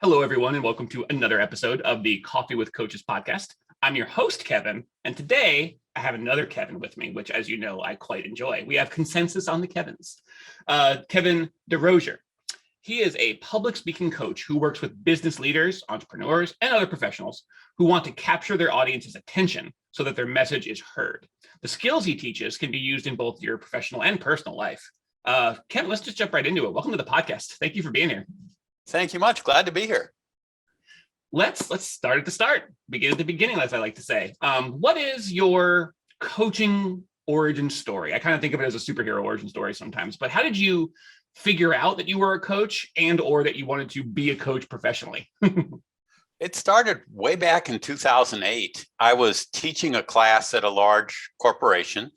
Hello, everyone, and welcome to another episode of the Coffee with Coaches podcast. I'm your host, Kevin, and today I have another Kevin with me, which, as you know, I quite enjoy. We have consensus on the Kevins. Kevin Desrosiers. He is a public speaking coach who works with business leaders, entrepreneurs, and other professionals who want to capture their audience's attention so that their message is heard. The skills he teaches can be used in both your professional and personal life. Kevin, let's just jump right into it. Welcome to the podcast. Thank you for being here. Thank you much. Glad to be here. Let's start at the start. Begin at the beginning, as I like to say. What is your coaching origin story? I kind of think of it as a superhero origin story sometimes, but how did you figure out that you were a coach and or that you wanted to be a coach professionally? It started way back in 2008. I was teaching a class at a large corporation,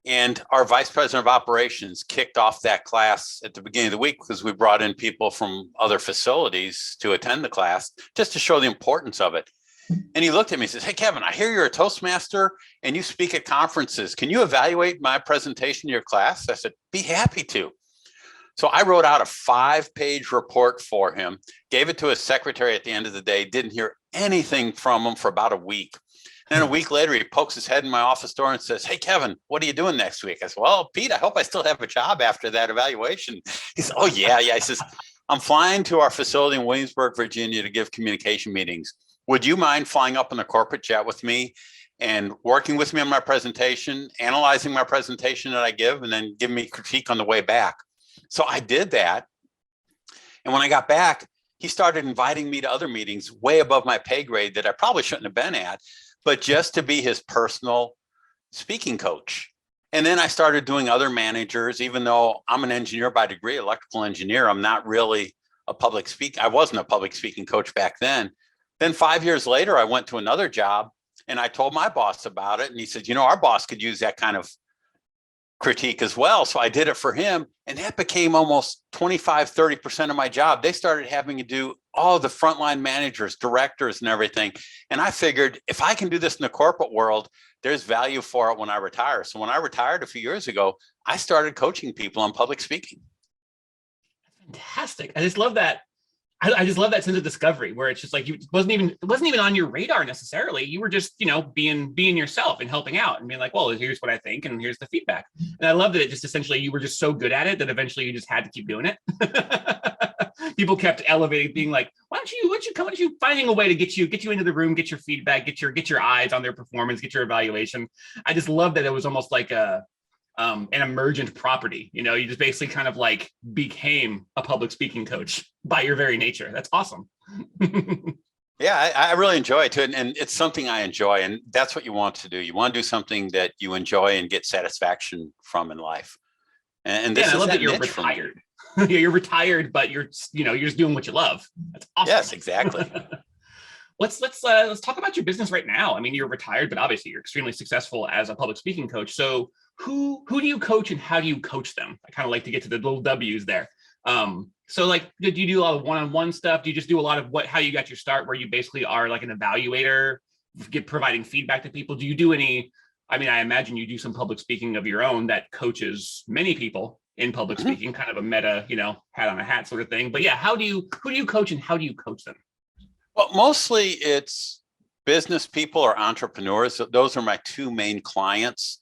and our vice president of operations kicked off that class at the beginning of the week because we brought in people from other facilities to attend the class just to show the importance of it. And he looked at me and says, "Hey, Kevin, I hear you're a Toastmaster and you speak at conferences. Can you evaluate my presentation to your class?" I said, "Be happy to." So I wrote out a 5-page report for him, gave it to his secretary at the end of the day, didn't hear anything from him for about a week. And a week later, he pokes his head in my office door and says, "Hey, Kevin, what are you doing next week?" I said, "Well, Pete, I hope I still have a job after that evaluation." He said, "Oh, yeah. He says, "I'm flying to our facility in Williamsburg, Virginia to give communication meetings. Would you mind flying up in a corporate jet with me and working with me on my presentation, analyzing my presentation that I give, and then giving me critique on the way back?" So I did that. And when I got back, he started inviting me to other meetings way above my pay grade that I probably shouldn't have been at, but just to be his personal speaking coach. And then I started doing other managers, even though I'm an engineer by degree, electrical engineer. I'm not really a public speaker. I wasn't a public speaking coach back then. Then 5 years later, I went to another job and I told my boss about it. And he said, "Our boss could use that kind of critique as well." So I did it for him. And that became almost 25, 30% of my job. They started having to do all the frontline managers, directors, and everything. And I figured if I can do this in the corporate world, there's value for it when I retire. So when I retired a few years ago, I started coaching people on public speaking. Fantastic. I just love that. I just love that sense of discovery where it's just like it wasn't even on your radar necessarily. You were just, being yourself and helping out and being like, well, here's what I think and here's the feedback. And I love that it just essentially you were just so good at it that eventually you just had to keep doing it. People kept elevating, being like, why don't you finding a way to get you into the room, get your feedback, get your eyes on their performance, get your evaluation. I just love that it was almost like an emergent property. You just basically kind of like became a public speaking coach by your very nature. That's awesome. Yeah, I really enjoy it too. And it's something I enjoy. And that's what you want to do. You want to do something that you enjoy and get satisfaction from in life. And this I love that you're retired. Yeah, you're retired, but you're just doing what you love. That's awesome. Yes, exactly. Let's talk about your business right now. I mean, you're retired, but obviously you're extremely successful as a public speaking coach. So who do you coach and how do you coach them? I kind of like to get to the little W's there. So like, do you do a lot of one-on-one stuff? Do you just do a lot of how you got your start, where you basically are like an evaluator, providing feedback to people? Do you do any? I mean, I imagine you do some public speaking of your own that coaches many people in public speaking, kind of a meta, hat on a hat sort of thing. But yeah, who do you coach and how do you coach them? Well, mostly it's business people or entrepreneurs. Those are my two main clients.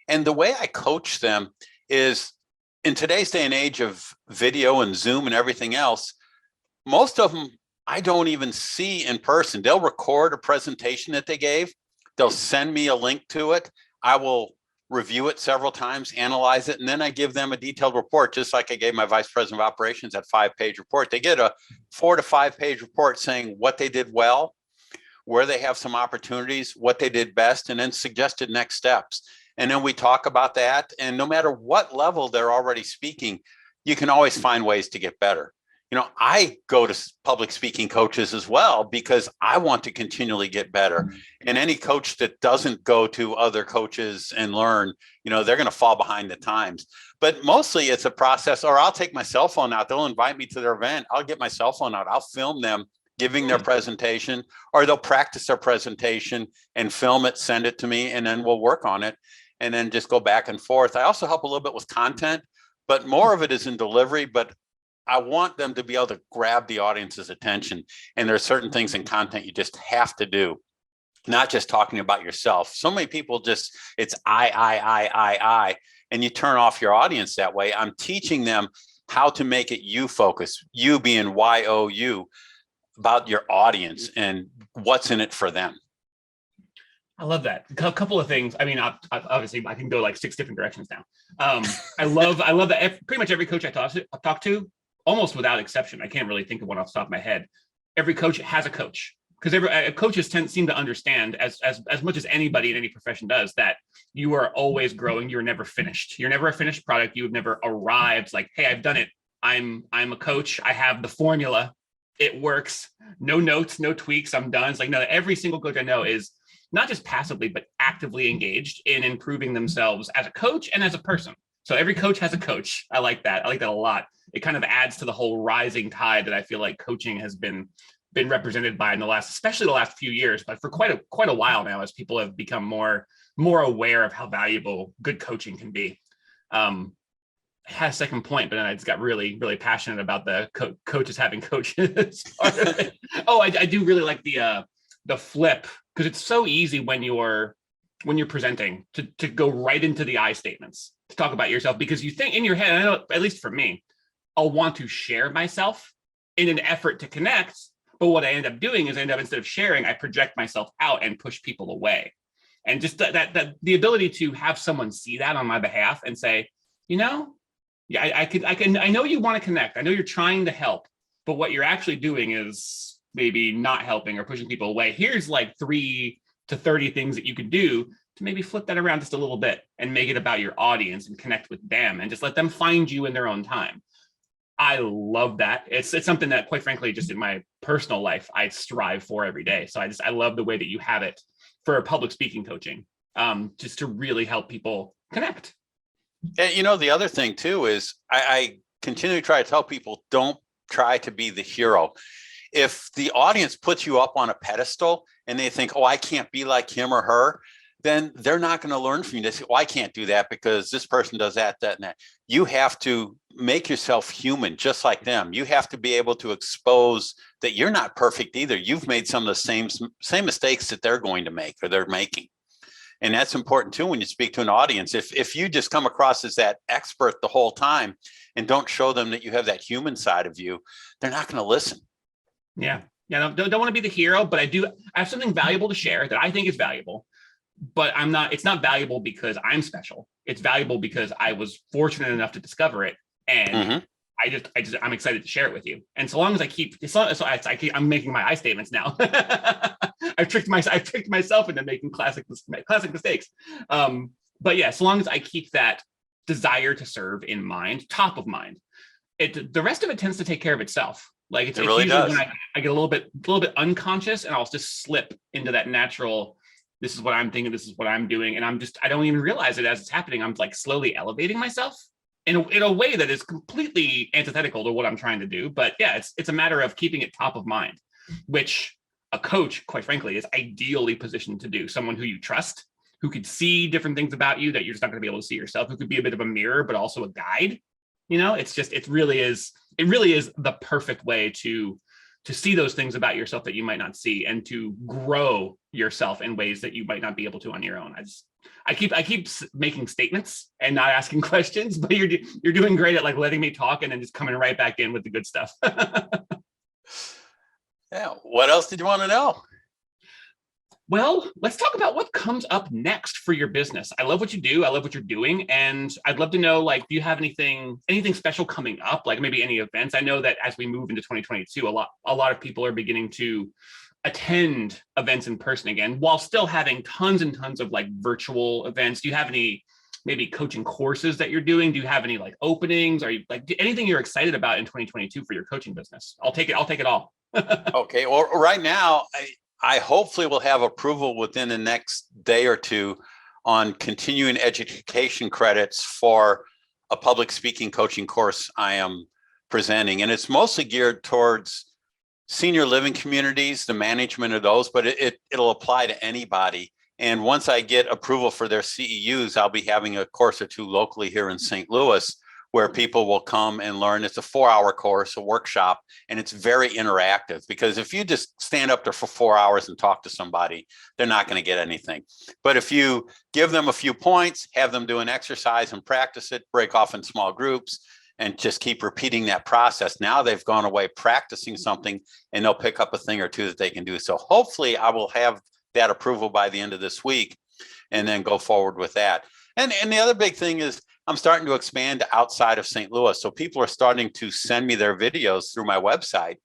And the way I coach them is, in today's day and age of video and Zoom and everything else, most of them I don't even see in person. They'll record a presentation that they gave. They'll send me a link to it. I will review it several times, analyze it, and then I give them a detailed report, just like I gave my vice president of operations that 5-page report. They get a 4 to 5-page report saying what they did well, where they have some opportunities, what they did best, and then suggested next steps. And then we talk about that. And no matter what level they're already speaking, you can always find ways to get better. I go to public speaking coaches as well because I want to continually get better. And any coach that doesn't go to other coaches and learn, they're going to fall behind the times. But mostly it's a process, or I'll take my cell phone out. They'll invite me to their event. I'll get my cell phone out. I'll film them giving their presentation, or they'll practice their presentation and film it, send it to me, and then we'll work on it and then just go back and forth. I also help a little bit with content, but more of it is in delivery. But I want them to be able to grab the audience's attention. And there are certain things in content you just have to do, not just talking about yourself. So many people just, it's I, and you turn off your audience that way. I'm teaching them how to make it you focus, you being YOU, about your audience and what's in it for them. I love that. A couple of things. I mean, obviously, I can go like 6 different directions now. I love that pretty much every coach I talk to, almost without exception, I can't really think of one off the top of my head. Every coach has a coach, because coaches seem to understand as much as anybody in any profession does, that you are always growing. You're never finished. You're never a finished product. You've never arrived. Like, hey, I've done it. I'm a coach. I have the formula. It works. No notes, no tweaks. I'm done. It's like, no, every single coach I know is not just passively, but actively engaged in improving themselves as a coach and as a person. So every coach has a coach. I like that. I like that a lot. It kind of adds to the whole rising tide that I feel like coaching has been represented by in especially the last few years, but for quite a while now, as people have become more aware of how valuable good coaching can be. I had a second point, but then I just got really, really passionate about the coaches having coaches. Oh, I do really like the flip, because it's so easy when you're presenting to go right into the I statements, to talk about yourself, because you think in your head, I know, at least for me, I'll want to share myself in an effort to connect. But what I end up doing is instead of sharing, I project myself out and push people away. And just that the ability to have someone see that on my behalf and say, yeah, I know you want to connect. I know you're trying to help, but what you're actually doing is maybe not helping or pushing people away. Here's like 3 to 30 things that you could do to maybe flip that around just a little bit and make it about your audience and connect with them and just let them find you in their own time. I love that. It's something that, quite frankly, just in my personal life, I strive for every day. So I love the way that you have it for public speaking coaching, just to really help people connect. And the other thing too is I continue to try to tell people, don't try to be the hero. If the audience puts you up on a pedestal and they think, oh, I can't be like him or her, then they're not going to learn from you. They say, well, I can't do that because this person does that, and that. You have to make yourself human, just like them. You have to be able to expose that you're not perfect either. You've made some of the same mistakes that they're going to make or they're making. And that's important too when you speak to an audience. If you just come across as that expert the whole time and don't show them that you have that human side of you, they're not going to listen. Yeah. Don't want to be the hero, but I have something valuable to share that I think is valuable. But it's not valuable because I'm special. It's valuable because I was fortunate enough to discover it. And I'm excited to share it with you. And so long as I'm making my I statements now. I've tricked myself into making classic mistakes. But yeah, so long as I keep that desire to serve in mind, top of mind, the rest of it tends to take care of itself. Like it's really usually does. When I get a little bit unconscious, and I'll just slip into that natural, this is what I'm thinking, this is what I'm doing. And I don't even realize it as it's happening. I'm like slowly elevating myself in a way that is completely antithetical to what I'm trying to do. But yeah, it's a matter of keeping it top of mind, which a coach, quite frankly, is ideally positioned to do. Someone who you trust, who could see different things about you that you're just not going to be able to see yourself, who could be a bit of a mirror, but also a guide. It really is the perfect way to see those things about yourself that you might not see, and to grow yourself in ways that you might not be able to on your own. I keep making statements and not asking questions, but you're doing great at like letting me talk and then just coming right back in with the good stuff. Yeah. What else did you want to know? Well, let's talk about what comes up next for your business. I love what you do. I love what you're doing. And I'd love to know, like, do you have anything special coming up? Like maybe any events? I know that as we move into 2022, a lot of people are beginning to attend events in person again, while still having tons and tons of like virtual events. Do you have any maybe coaching courses that you're doing? Do you have any like openings? Are you like anything you're excited about in 2022 for your coaching business? I'll take it all. Okay. Well, right now, I hopefully will have approval within the next day or two on continuing education credits for a public speaking coaching course I am presenting. And it's mostly geared towards senior living communities, the management of those, but it'll apply to anybody. And once I get approval for their CEUs, I'll be having a course or two locally here in St. Louis where people will come and learn. It's a 4-hour course, a workshop, and it's very interactive, because if you just stand up there for 4 hours and talk to somebody, they're not going to get anything. But if you give them a few points, have them do an exercise and practice it, break off in small groups, and just keep repeating that process, now they've gone away practicing something, and they'll pick up a thing or two that they can do. So hopefully I will have that approval by the end of this week, and then go forward with that. And the other big thing is I'm starting to expand outside of St. Louis. So people are starting to send me their videos through my website.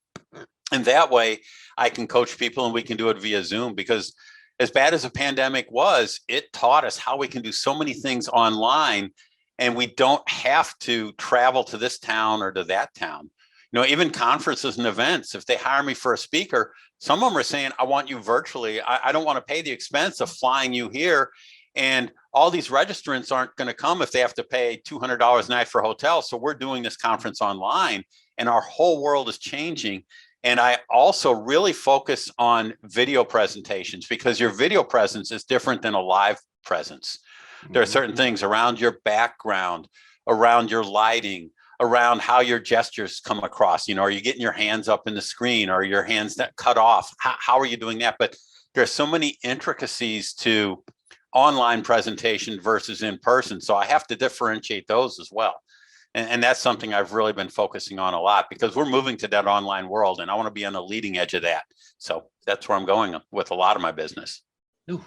And that way I can coach people, and we can do it via Zoom, because as bad as the pandemic was, it taught us how we can do so many things online, and we don't have to travel to this town or to that town. You know, even conferences and events, if they hire me for a speaker, some of them are saying, I want you virtually. I don't want to pay the expense of flying you here. And all these registrants aren't going to come if they have to pay $200 a night for a hotel. So we're doing this conference online, and our whole world is changing. And I also really focus on video presentations, because your video presence is different than a live presence. There are certain things around your background, around your lighting, around how your gestures come across. You know, are you getting your hands up in the screen, or your hands that cut off? How are you doing that? But there's so many intricacies to online presentation versus in person. So I have to differentiate those as well. And that's something I've really been focusing on a lot, because we're moving to that online world, and I want to be on the leading edge of that. So that's where I'm going with a lot of my business. Ooh,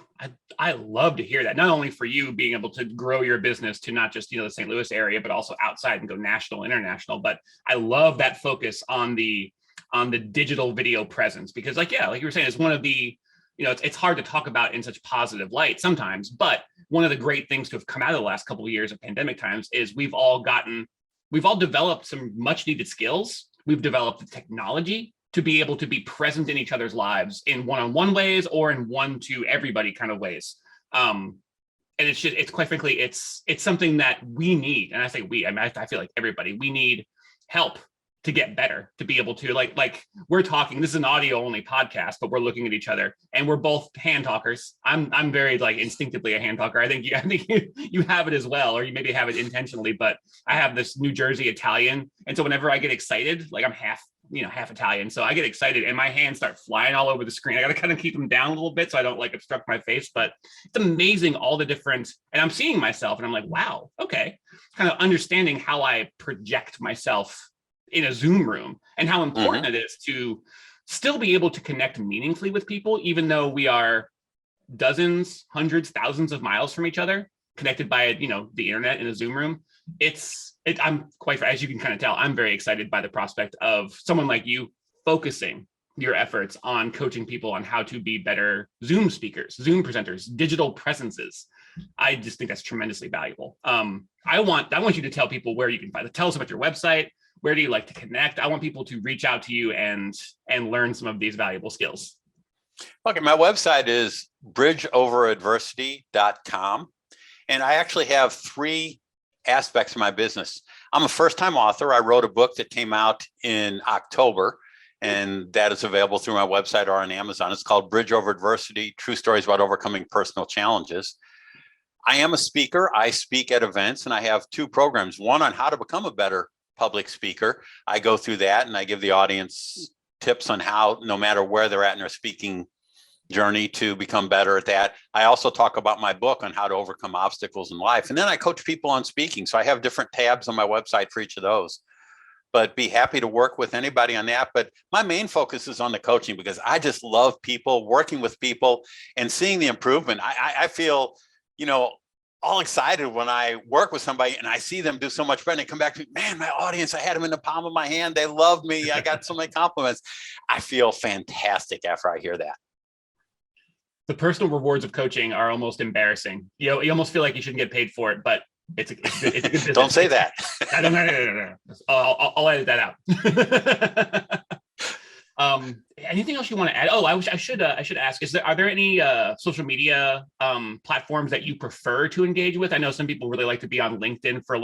I love to hear that. Not only for you being able to grow your business to not just, the St. Louis area, but also outside and go national, international. But I love that focus on the digital video presence, because like you were saying, it's one of the, it's hard to talk about in such positive light sometimes. But one of the great things to have come out of the last couple of years of pandemic times is we've all developed some much needed skills. We've developed the technology to be able to be present in each other's lives in one-on-one ways, or in one to everybody kind of ways. And it's quite frankly, it's something that we need. And I say we, I feel like everybody, we need help to get better, to be able to like we're talking, this is an audio only podcast, but we're looking at each other, and we're both hand talkers. I'm very instinctively a hand talker. I think you have it as well, or you maybe have it intentionally, but I have this New Jersey Italian. And so whenever I get excited, I'm half Italian. So I get excited and my hands start flying all over the screen. I got to kind of keep them down a little bit so I don't obstruct my face. But it's amazing all the different, and I'm seeing myself and I'm like, wow, okay. Kind of understanding how I project myself in a Zoom room, and how important it is to still be able to connect meaningfully with people, even though we are dozens, hundreds, thousands of miles from each other, connected by the internet in a Zoom room. I'm quite, as you can kind of tell, I'm very excited by the prospect of someone like you focusing your efforts on coaching people on how to be better Zoom speakers, Zoom presenters, digital presences. I just think that's tremendously valuable. I want you to tell people where you can tell us about your website. Where do you like to connect? I want people to reach out to you and learn some of these valuable skills. Okay, my website is bridgeoveradversity.com. And I actually have 3 aspects of my business. I'm a first-time author. I wrote a book that came out in October, and that is available through my website or on Amazon. It's called Bridge Over Adversity, True Stories About Overcoming Personal Challenges. I am a speaker. I speak at events, and I have 2 programs, one on how to become a better public speaker. I go through that and I give the audience tips on how, no matter where they're at in their speaking journey, to become better at that. I also talk about my book on how to overcome obstacles in life. And then I coach people on speaking. So I have different tabs on my website for each of those. But be happy to work with anybody on that. But my main focus is on the coaching, because I just love people, working with people and seeing the improvement. I feel, all excited when I work with somebody and I see them do so much better. And they come back to me, man, my audience, I had them in the palm of my hand. They loved me. I got so many compliments. I feel fantastic after I hear that. The personal rewards of coaching are almost embarrassing. You almost feel like you shouldn't get paid for it, but it's a good business. Don't say that. No. I'll edit that out. Anything else you want to add? Oh, I should ask, are there any social media platforms that you prefer to engage with? I know some people really like to be on LinkedIn for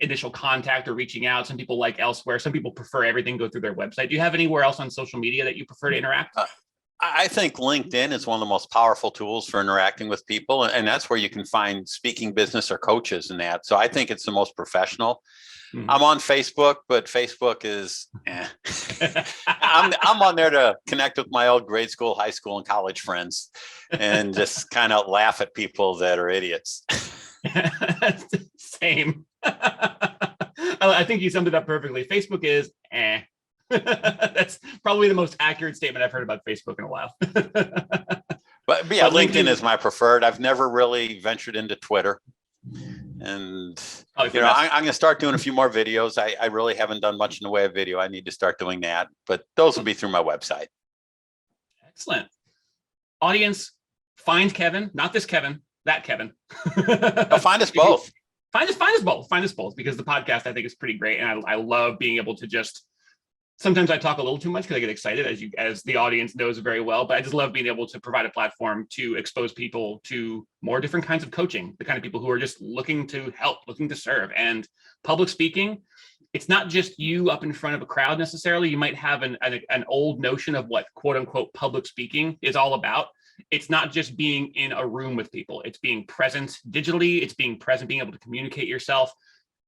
initial contact or reaching out. Some people like elsewhere. Some people prefer everything go through their website. Do you have anywhere else on social media that you prefer to interact? I think LinkedIn is one of the most powerful tools for interacting with people. And that's where you can find speaking business or coaches in that. So I think it's the most professional. I'm on Facebook, but Facebook is, I'm on there to connect with my old grade school, high school, and college friends and just kind of laugh at people that are idiots. Same. I think you summed it up perfectly. Facebook is That's probably the most accurate statement I've heard about Facebook in a while. But yeah, LinkedIn is my preferred. I've never really ventured into Twitter. And I'm going to start doing a few more videos. I really haven't done much in the way of video. I need to start doing that, but those will be through my website. Excellent. Audience, find Kevin, not this Kevin, that Kevin. Find us both. Find us both, because the podcast I think is pretty great, and I love being able to just. Sometimes I talk a little too much because I get excited, as the audience knows very well, but I just love being able to provide a platform to expose people to more different kinds of coaching, the kind of people who are just looking to help, looking to serve. And public speaking, it's not just you up in front of a crowd necessarily. You might have an old notion of what quote unquote public speaking is all about. It's not just being in a room with people. It's being present digitally. It's being present, being able to communicate yourself,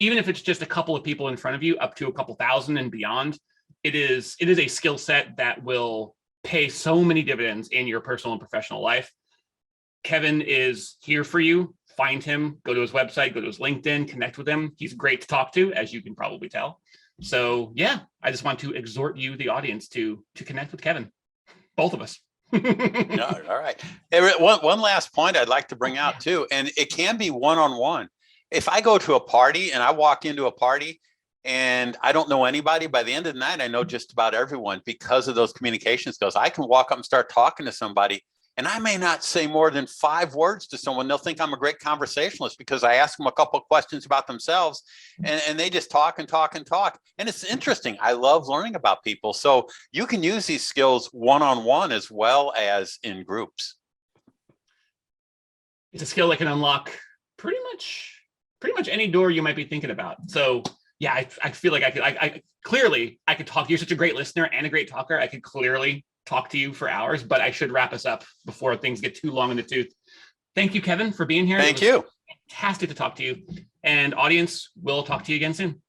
even if it's just a couple of people in front of you, up to a couple thousand and beyond. It is a skill set that will pay so many dividends in your personal and professional life. Kevin is here for you. Find him, go to his website, go to his LinkedIn, connect with him. He's great to talk to, as you can probably tell. So yeah, I just want to exhort you, the audience, to connect with Kevin, both of us. All right. One last point I'd like to bring out too, and it can be one-on-one. If I go to a party and I walk into a party and I don't know anybody, by the end of the night, I know just about everyone because of those communication skills. I can walk up and start talking to somebody, and I may not say more than 5 words to someone. They'll think I'm a great conversationalist because I ask them a couple of questions about themselves, and they just talk and talk and talk. And it's interesting. I love learning about people. So you can use these skills one-on-one as well as in groups. It's a skill that can unlock pretty much any door you might be thinking about. So yeah, I feel like I could talk. You're such a great listener and a great talker. I could clearly talk to you for hours, but I should wrap us up before things get too long in the tooth. Thank you, Kevin, for being here. Thank you. Fantastic to talk to you. And audience, we'll talk to you again soon.